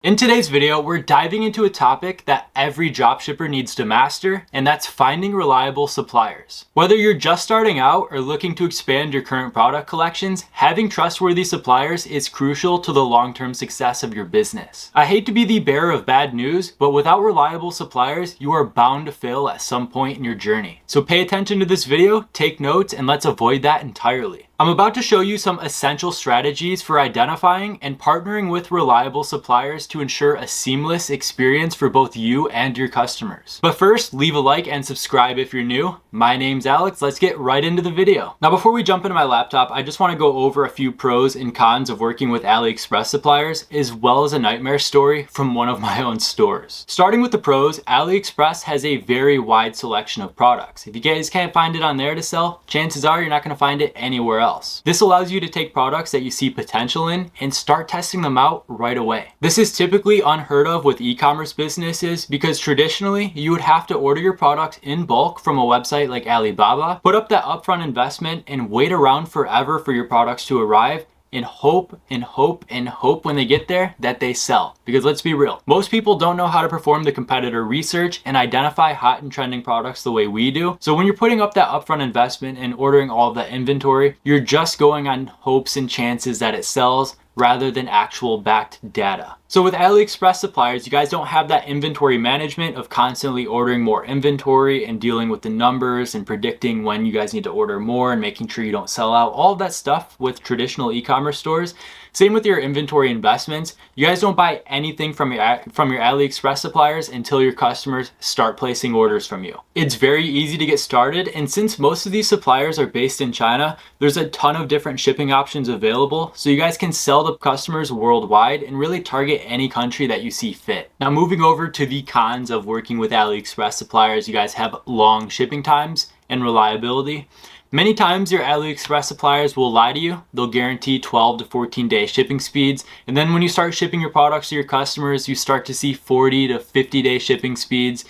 In today's video, we're diving into a topic that every dropshipper needs to master, and that's finding reliable suppliers. Whether you're just starting out or looking to expand your current product collections, having trustworthy suppliers is crucial to the long-term success of your business. I hate to be the bearer of bad news, but without reliable suppliers, you are bound to fail at some point in your journey. So pay attention to this video, take notes, and let's avoid that entirely. I'm about to show you some essential strategies for identifying and partnering with reliable suppliers to ensure a seamless experience for both you and your customers. But first, leave a like and subscribe if you're new. My name's Alex. Let's get right into the video. Now, before we jump into my laptop, I just want to go over a few pros and cons of working with AliExpress suppliers, as well as a nightmare story from one of my own stores. Starting with the pros, AliExpress has a very wide selection of products. If you guys can't find it on there to sell, chances are you're not going to find it anywhere else. This allows you to take products that you see potential in and start testing them out right away. This is typically unheard of with e-commerce businesses because traditionally you would have to order your products in bulk from a website like Alibaba, put up that upfront investment and wait around forever for your products to arrive and hope when they get there that they sell. Because let's be real, most people don't know how to perform the competitor research and identify hot and trending products the way we do. So when you're putting up that upfront investment and ordering all of that inventory, you're just going on hopes and chances that it sells rather than actual backed data. So with AliExpress suppliers, you guys don't have that inventory management of constantly ordering more inventory and dealing with the numbers and predicting when you guys need to order more and making sure you don't sell out. All of that stuff with traditional e-commerce stores. Same with your inventory investments. You guys don't buy anything from your AliExpress suppliers until your customers start placing orders from you. It's very easy to get started, and since most of these suppliers are based in China, there's a ton of different shipping options available, so you guys can sell to customers worldwide and really target any country that you see fit. Now, moving over to the cons of working with AliExpress suppliers, you guys have long shipping times and reliability. Many times your AliExpress suppliers will lie to you. They'll guarantee 12 to 14 day shipping speeds. And then when you start shipping your products to your customers, you start to see 40 to 50 day shipping speeds.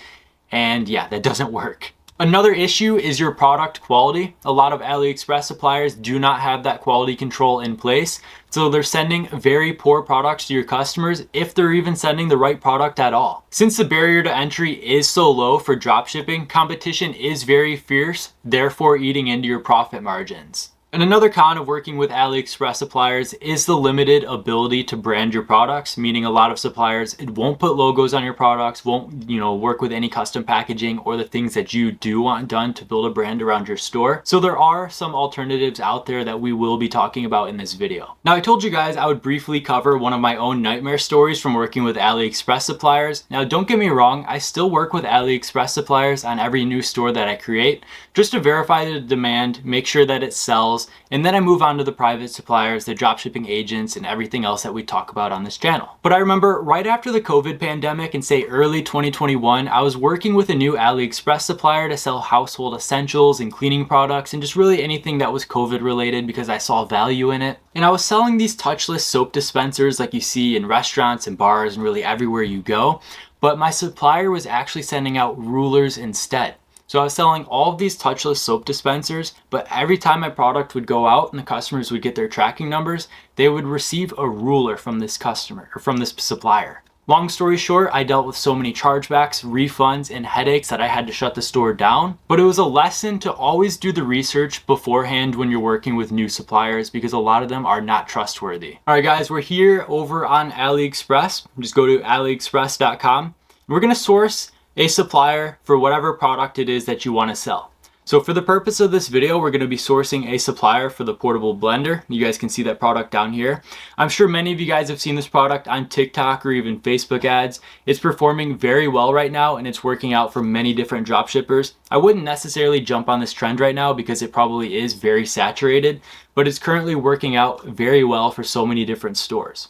And yeah, that doesn't work. Another issue is your product quality. A lot of AliExpress suppliers do not have that quality control in place. So they're sending very poor products to your customers if they're even sending the right product at all. Since the barrier to entry is so low for dropshipping, competition is very fierce, therefore eating into your profit margins. And another con of working with AliExpress suppliers is the limited ability to brand your products, meaning a lot of suppliers won't put logos on your products, won't work with any custom packaging or the things that you do want done to build a brand around your store. So there are some alternatives out there that we will be talking about in this video. Now, I told you guys I would briefly cover one of my own nightmare stories from working with AliExpress suppliers. Now, don't get me wrong, I still work with AliExpress suppliers on every new store that I create just to verify the demand, make sure that it sells, and then I move on to the private suppliers, the dropshipping agents, and everything else that we talk about on this channel. But I remember right after the COVID pandemic in say early 2021, I was working with a new AliExpress supplier to sell household essentials and cleaning products and just really anything that was COVID related because I saw value in it. And I was selling these touchless soap dispensers like you see in restaurants and bars and really everywhere you go. But my supplier was actually sending out rulers instead. So I was selling all of these touchless soap dispensers, but every time my product would go out and the customers would get their tracking numbers, they would receive a ruler from this customer or from this supplier. Long story short, I dealt with so many chargebacks, refunds, and headaches that I had to shut the store down. But it was a lesson to always do the research beforehand when you're working with new suppliers because a lot of them are not trustworthy. All right, guys, we're here over on AliExpress. Just go to aliexpress.com. We're going to source a supplier for whatever product it is that you want to sell. So for the purpose of this video, we're going to be sourcing a supplier for the portable blender. You guys can see that product down here. I'm sure many of you guys have seen this product on TikTok or even Facebook ads. It's performing very well right now and it's working out for many different dropshippers. I wouldn't necessarily jump on this trend right now because it probably is very saturated, but it's currently working out very well for so many different stores.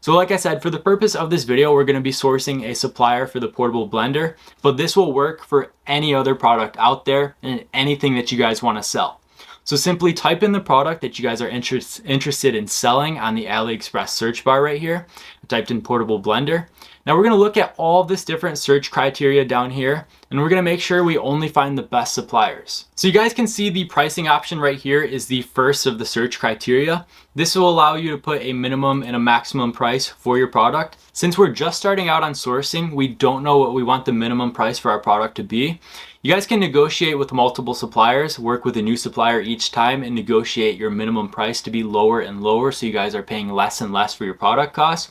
So like I said, for the purpose of this video, we're going to be sourcing a supplier for the portable blender, but this will work for any other product out there and anything that you guys want to sell. So simply type in the product that you guys are interested in selling on the AliExpress search bar right here. typed in portable blender. Now we're going to look at all this different search criteria down here, and we're going to make sure we only find the best suppliers. So you guys can see the pricing option right here is the first of the search criteria. This will allow you to put a minimum and a maximum price for your product. Since we're just starting out on sourcing, we don't know what we want the minimum price for our product to be. You guys can negotiate with multiple suppliers, work with a new supplier each time, and negotiate your minimum price to be lower and lower so you guys are paying less and less for your product costs.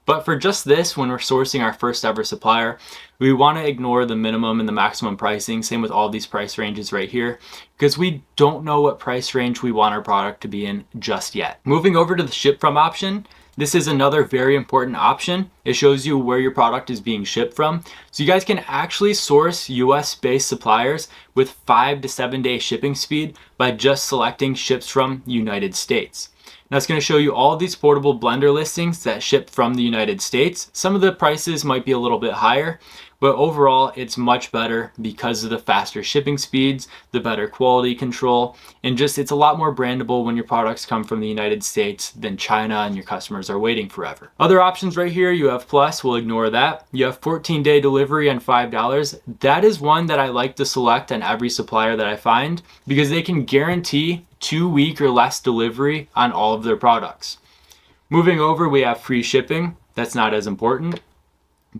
But for just this, when we're sourcing our first ever supplier, we want to ignore the minimum and the maximum pricing. Same with all these price ranges right here, because we don't know what price range we want our product to be in just yet. Moving over to the ship from option, this is another very important option. It shows you where your product is being shipped from. So you guys can actually source US-based suppliers with 5 to 7 day shipping speed by just selecting ships from United States. Now it's going to show you all of these portable blender listings that ship from the United States. Some of the prices might be a little bit higher, but overall it's much better because of the faster shipping speeds, the better quality control, and just it's a lot more brandable when your products come from the United States than China and your customers are waiting forever. Other options right here, you have Plus, we'll ignore that. You have 14-day delivery and $5. That is one that I like to select on every supplier that I find because they can guarantee 2-week or less delivery on all of their products. Moving over, we have free shipping. That's not as important.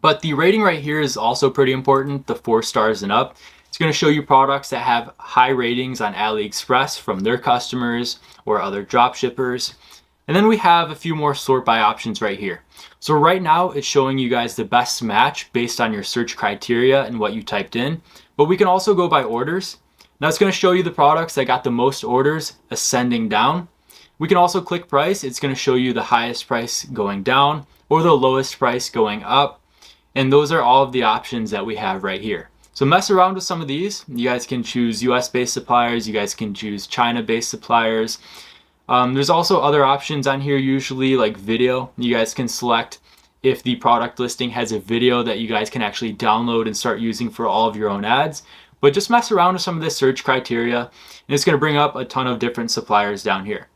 But the rating right here is also pretty important, the 4 stars and up. It's going to show you products that have high ratings on AliExpress from their customers or other drop shippers. And then we have a few more sort by options right here. So right now it's showing you guys the best match based on your search criteria and what you typed in. But we can also go by orders. Now it's going to show you the products that got the most orders ascending down. We can also click price. It's going to show you the highest price going down or the lowest price going up. And those are all of the options that we have right here. So mess around with some of these. You guys can choose US-based suppliers. You guys can choose China-based suppliers. There's also other options on here usually like video. You guys can select if the product listing has a video that you guys can actually download and start using for all of your own ads. But just mess around with some of this search criteria and it's going to bring up a ton of different suppliers down here.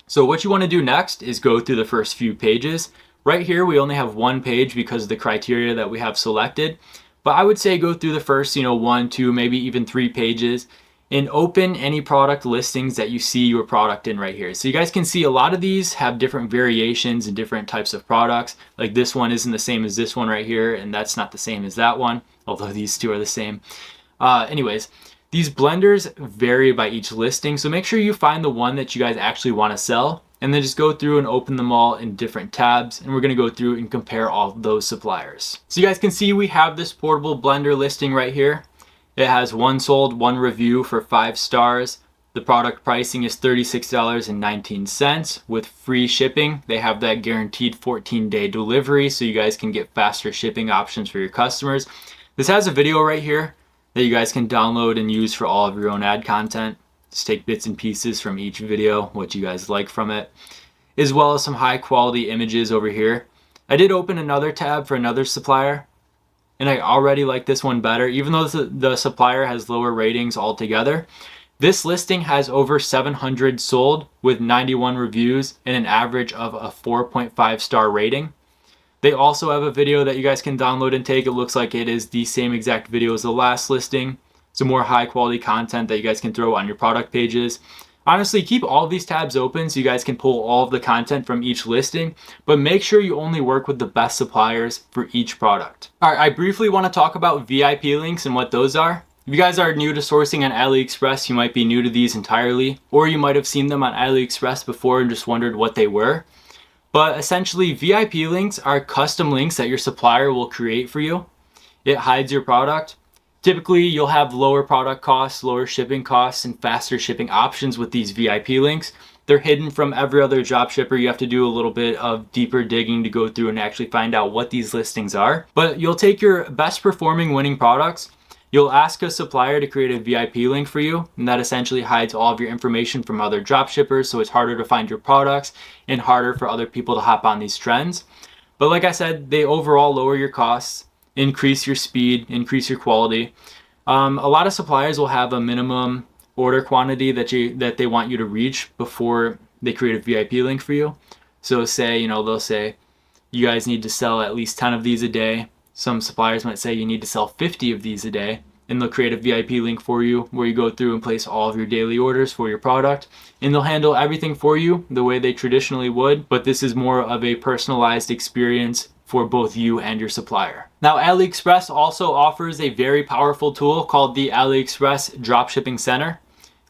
So what you want to do next is go through the first few pages. Right here we only have one page because of the criteria that we have selected. But I would say go through the first 1, 2, maybe even 3 pages and open any product listings that you see your product in right here. So you guys can see a lot of these have different variations and different types of products. Like this one isn't the same as this one right here, and that's not the same as that one, although these two are the same. Anyways, these blenders vary by each listing, so make sure you find the one that you guys actually want to sell, and then just go through and open them all in different tabs, and we're going to go through and compare all of those suppliers. So you guys can see we have this portable blender listing right here. It has 1 sold, 1 review for 5 stars. The product pricing is $36.19 with free shipping. They have that guaranteed 14-day delivery, so you guys can get faster shipping options for your customers. This has a video right here that you guys can download and use for all of your own ad content. Just take bits and pieces from each video, what you guys like from it, as well as some high quality images over here. I did open another tab for another supplier, and I already like this one better, even though the supplier has lower ratings altogether. This listing has over 700 sold with 91 reviews and an average of a 4.5 star rating. They also have a video that you guys can download and take. It looks like it is the same exact video as the last listing. Some more high quality content that you guys can throw on your product pages. Honestly, keep all of these tabs open so you guys can pull all of the content from each listing, but make sure you only work with the best suppliers for each product. All right, I briefly want to talk about VIP links and what those are. If you guys are new to sourcing on AliExpress, you might be new to these entirely, or you might have seen them on AliExpress before and just wondered what they were. But essentially, VIP links are custom links that your supplier will create for you. It hides your product. Typically, you'll have lower product costs, lower shipping costs, and faster shipping options with these VIP links. They're hidden from every other drop shipper. You have to do a little bit of deeper digging to go through and actually find out what these listings are. But you'll take your best performing winning products, you'll ask a supplier to create a VIP link for you, and that essentially hides all of your information from other drop shippers, so it's harder to find your products and harder for other people to hop on these trends. But like I said, they overall lower your costs, increase your speed, increase your quality. A lot of suppliers will have a minimum order quantity that they want you to reach before they create a VIP link for you. So say, they'll say you guys need to sell at least 10 of these a day. Some suppliers might say you need to sell 50 of these a day, and they'll create a VIP link for you where you go through and place all of your daily orders for your product, and they'll handle everything for you the way they traditionally would, but this is more of a personalized experience for both you and your supplier. Now, AliExpress also offers a very powerful tool called the AliExpress Dropshipping Center.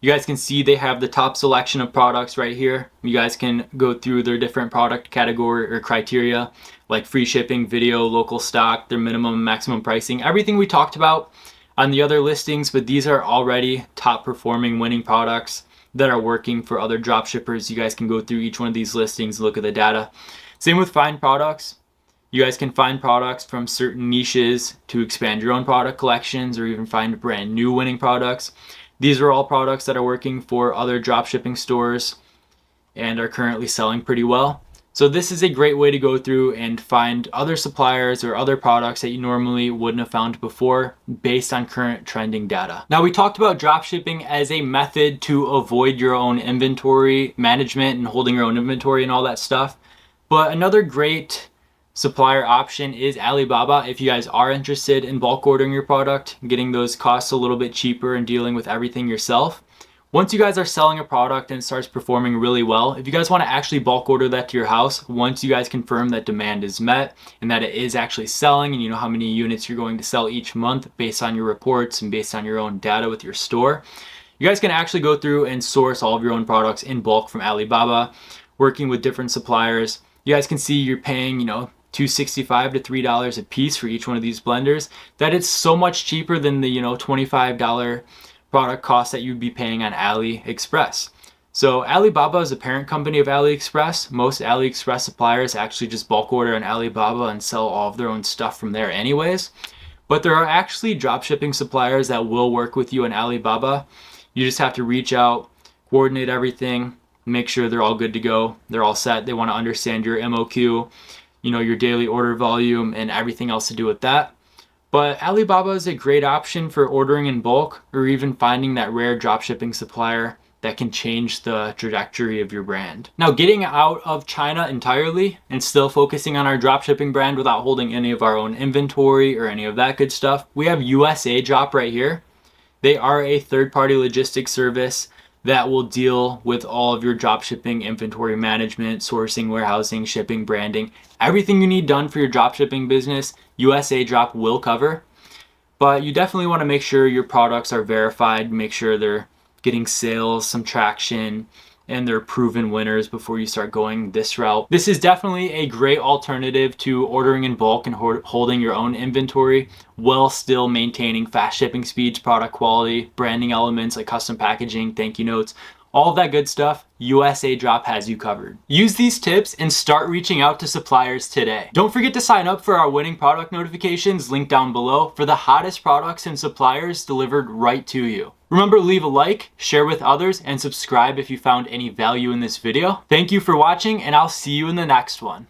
You guys can see they have the top selection of products right here. You guys can go through their different product category or criteria, like free shipping, video, local stock, their minimum and maximum pricing, everything we talked about on the other listings, but these are already top performing winning products that are working for other dropshippers. You guys can go through each one of these listings, look at the data. Same with find products. You guys can find products from certain niches to expand your own product collections or even find brand new winning products. These are all products that are working for other dropshipping stores and are currently selling pretty well. So this is a great way to go through and find other suppliers or other products that you normally wouldn't have found before based on current trending data. Now, we talked about dropshipping as a method to avoid your own inventory management and holding your own inventory and all that stuff. But another great supplier option is Alibaba. If you guys are interested in bulk ordering your product, getting those costs a little bit cheaper and dealing with everything yourself. Once you guys are selling a product and it starts performing really well, if you guys want to actually bulk order that to your house, once you guys confirm that demand is met and that it is actually selling and you know how many units you're going to sell each month based on your reports and based on your own data with your store, you guys can actually go through and source all of your own products in bulk from Alibaba, working with different suppliers. You guys can see you're paying, $2.65 to $3 a piece for each one of these blenders, that it's so much cheaper than the $25 product cost that you'd be paying on AliExpress. So Alibaba is a parent company of AliExpress. Most AliExpress suppliers actually just bulk order on Alibaba and sell all of their own stuff from there anyways. But there are actually dropshipping suppliers that will work with you on Alibaba. You just have to reach out, coordinate everything, make sure they're all good to go, they're all set. They want to understand your MOQ, your daily order volume and everything else to do with that. But Alibaba is a great option for ordering in bulk or even finding that rare dropshipping supplier that can change the trajectory of your brand. Now, getting out of China entirely and still focusing on our dropshipping brand without holding any of our own inventory or any of that good stuff, we have USA Drop right here. They are a third-party logistics service that will deal with all of your dropshipping inventory management, sourcing, warehousing, shipping, branding, everything you need done for your dropshipping business. USA Drop will cover, but you definitely want to make sure your products are verified, make sure they're getting sales, some traction, and they're proven winners before you start going this route. This is definitely a great alternative to ordering in bulk and holding your own inventory while still maintaining fast shipping speeds, product quality, branding elements like custom packaging, thank you notes, all of that good stuff. USA Drop has you covered. Use these tips and start reaching out to suppliers today. Don't forget to sign up for our winning product notifications linked down below for the hottest products and suppliers delivered right to you. Remember, leave a like, share with others, and subscribe if you found any value in this video. Thank you for watching, and I'll see you in the next one.